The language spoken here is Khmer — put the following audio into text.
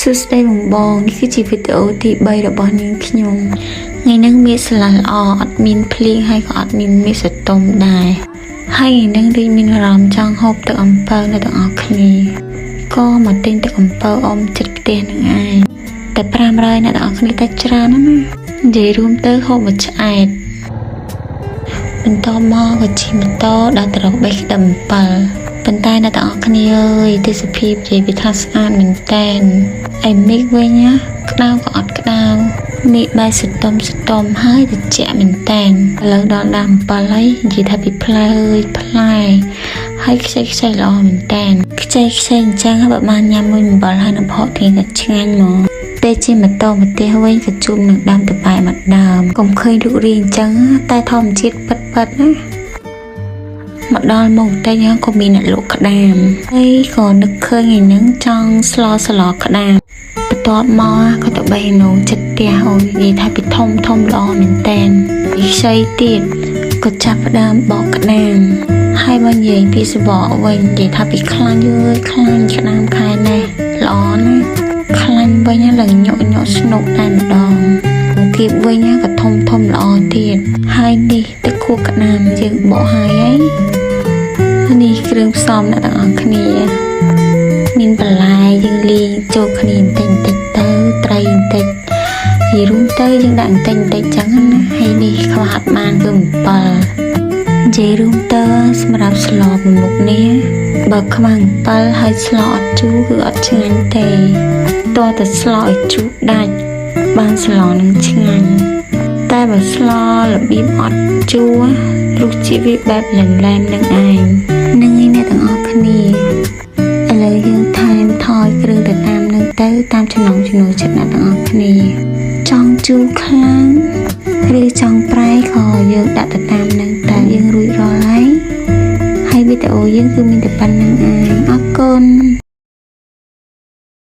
សួស្តីបងបងនេះគឺជាវីដេអូទី3របស់នាងខ្ញុំថ្ងៃនេះមានស្លាល្អអត់មានភ្លៀងហើយក៏អត់មានមេឃសតុំដែរហើយថ្ងៃនេះរីមានអារម្មណ៍ចង់ហូបទឹកអំពៅនៅទាំងអស់គ្នាក៏មកទិញទឹកអំពៅអមចិត្តផ្ទះនឹងឯងតែ500អ្នកទាំងអស់គ្នាតែច្រើនណាស់និយាយរួមទៅហូបមួយឆ្អែតបន្តមកក៏ជិះម៉ូតូដល់ទៅរកបេះក្តឹម7ប៉ុន្តែអ្នកទាំងអស់គ្នាអើយទេសភាពនិយាយពីថាស្អាតមែនតែនឯមេឃវិញណាក្តៅក៏អត់ក្តៅមេឃបែរសតុំហើយត្រជាក់មែនតែនឥឡូវដល់ដើម7ហើយនិយាយថាពីផ្លែអើយផ្លែហើយខ្ចីល្អមែនតែនខ្ចីអញ្ចឹងហើយបើបានញ៉ាំមួយអំបិលហើយនៅផកទៀតតែឆ្ងាញ់មកពេលជិះម៉ូតូមកផ្ទះវិញក៏ជួបនឹងដើមតបែមួយដើមកុំឃើញរូបរាងអញ្ចឹងតែធម្មជាតិពិតណាមកដល់មកតែយ៉ាងក៏មានអ្នកលក់ក្តាមហើយក៏នឹកឃើញឯនឹងចង់ស្លក្តាមបន្ទាប់មកក៏ទៅបេះនៅចិត្តផ្ទះអូយនិយាយថាពីធំល្អមែនតែនពីខ្ចីទៀតក៏ចាប់ផ្ដើមបកក្តាមហើយមកនិយាយពីសបកវិញនិយាយថាពីខ្លាញ់ក្តាមខែនេះល្អណាស់ខ្លាញ់វិញឡើងញក់ស្នុកតែម្ដងទៀតវិញក៏ធំល្អទៀតហើយនេះទឹកខួបក្តាមយើងបកហើយនេះគ្រឿងផ្សំអ្នកទាំងអស់គ្នាមានបន្លែយើងលាយចូលគ្នាបន្តិចទៅត្រីបន្តិចនិយាយរួមទៅយើងដាក់បន្តិចចឹងណាហើយនេះខ្វះអត់បានគឺអំបិលនិយាយរួមទៅសម្រាប់ស្លមួយមុខនេះបើខ្វះអំបិលហើយស្លអត់ជូរគឺអត់ឆ្ងាញ់ទេតោះតែស្លឲ្យជូរដាច់បានស្លនឹងឆ្ងាញ់តែបើស្លរបៀបអត់ជូររសជាតិវាបែបឡែមនឹងឯងនឹងឯអ្នកទាំងអស់គ្នាឥឡូវយើងថែមថយគ្រឿងទៅតាមនឹងទៅតាមចំណង់ចំណូលចិត្តអ្នកទាំងអស់គ្នាចង់ជូរខ្លាំងឬចង់ប្រៃក៏យើងដាក់ទៅតាមនឹងតែយើងរួចរាល់ហើយវីដេអូយើងគឺមានតែប៉ុណ្្នឹងឯងអរគុណ